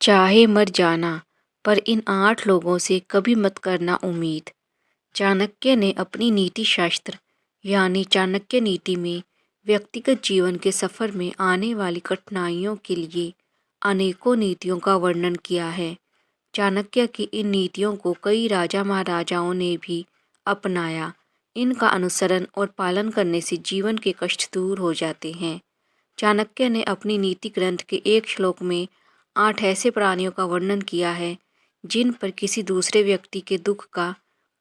चाहे मर जाना, पर इन 8 लोगों से कभी मत करना उम्मीद। चाणक्य ने अपनी नीति शास्त्र यानी चाणक्य नीति में व्यक्तिगत जीवन के सफर में आने वाली कठिनाइयों के लिए अनेकों नीतियों का वर्णन किया है। चाणक्य की इन नीतियों को कई राजा महाराजाओं ने भी अपनाया। इनका अनुसरण और पालन करने से जीवन के कष्ट दूर हो जाते हैं। चाणक्य ने अपनी नीति ग्रंथ के एक श्लोक में 8 ऐसे प्राणियों का वर्णन किया है जिन पर किसी दूसरे व्यक्ति के दुख का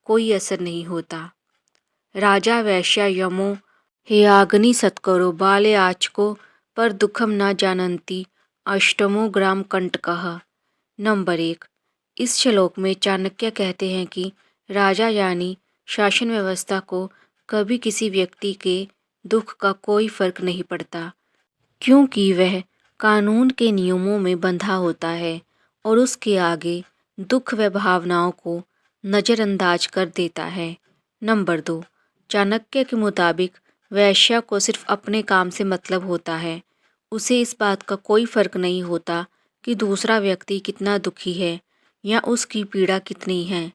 कोई असर नहीं होता। राजा वैश्य यमो हेयाग्नि सत्करो बाले आचको पर दुखम न जानन्ति अष्टमो ग्राम कंटकः। नंबर 1। इस श्लोक में चाणक्य कहते हैं कि राजा यानी शासन व्यवस्था को कभी किसी व्यक्ति के दुख का कोई फर्क नहीं पड़ता, क्योंकि वह कानून के नियमों में बंधा होता है और उसके आगे दुख व भावनाओं को नज़रअंदाज कर देता है। नंबर 2। चाणक्य के मुताबिक वैश्य को सिर्फ अपने काम से मतलब होता है। उसे इस बात का कोई फर्क नहीं होता कि दूसरा व्यक्ति कितना दुखी है या उसकी पीड़ा कितनी है।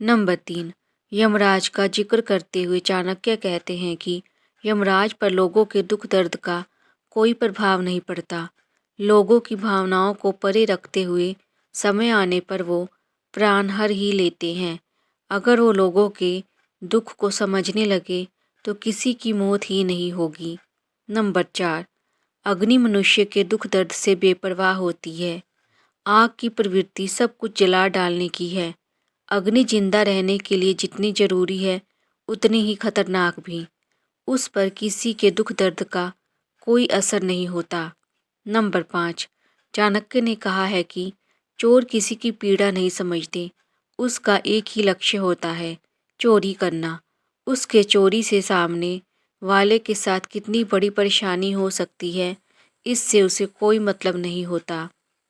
नंबर 3। यमराज का जिक्र करते हुए चाणक्य कहते हैं कि यमराज पर लोगों के दुख दर्द का कोई प्रभाव नहीं पड़ता। लोगों की भावनाओं को परे रखते हुए समय आने पर वो प्राण हर ही लेते हैं। अगर वो लोगों के दुख को समझने लगे तो किसी की मौत ही नहीं होगी। नंबर 4। अग्नि मनुष्य के दुख दर्द से बेपरवाह होती है। आग की प्रवृत्ति सब कुछ जला डालने की है। अग्नि जिंदा रहने के लिए जितनी जरूरी है उतनी ही खतरनाक भी। उस पर किसी के दुख दर्द का कोई असर नहीं होता। नंबर 5। चाणक्य ने कहा है कि चोर किसी की पीड़ा नहीं समझते। उसका एक ही लक्ष्य होता है, चोरी करना। उसके चोरी से सामने वाले के साथ कितनी बड़ी परेशानी हो सकती है, इससे उसे कोई मतलब नहीं होता।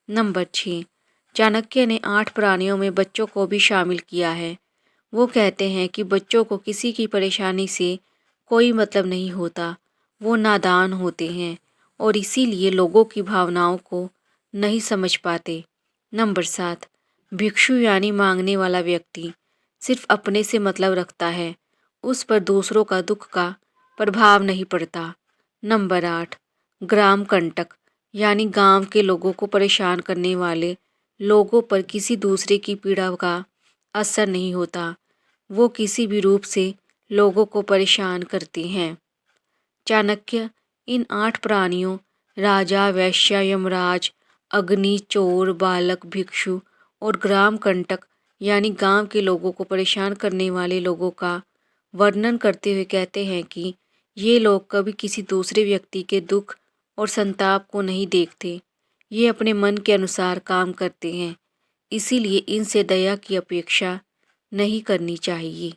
नंबर 6। चाणक्य ने 8 प्राणियों में बच्चों को भी शामिल किया है। वो कहते हैं कि बच्चों को किसी की परेशानी से कोई मतलब नहीं होता। वो नादान होते हैं और इसीलिए लोगों की भावनाओं को नहीं समझ पाते। नंबर 7। भिक्षु यानी मांगने वाला व्यक्ति सिर्फ अपने से मतलब रखता है। उस पर दूसरों का दुख का प्रभाव नहीं पड़ता। नंबर 8। ग्राम कंटक यानी गांव के लोगों को परेशान करने वाले लोगों पर किसी दूसरे की पीड़ा का असर नहीं होता। वो किसी भी रूप से लोगों को परेशान करते हैं। चाणक्य इन 8 प्राणियों राजा, वैश्य, यमराज, अग्नि, चोर, बालक, भिक्षु और ग्राम कंटक यानी गांव के लोगों को परेशान करने वाले लोगों का वर्णन करते हुए कहते हैं कि ये लोग कभी किसी दूसरे व्यक्ति के दुख और संताप को नहीं देखते। ये अपने मन के अनुसार काम करते हैं, इसीलिए इनसे दया की अपेक्षा नहीं करनी चाहिए।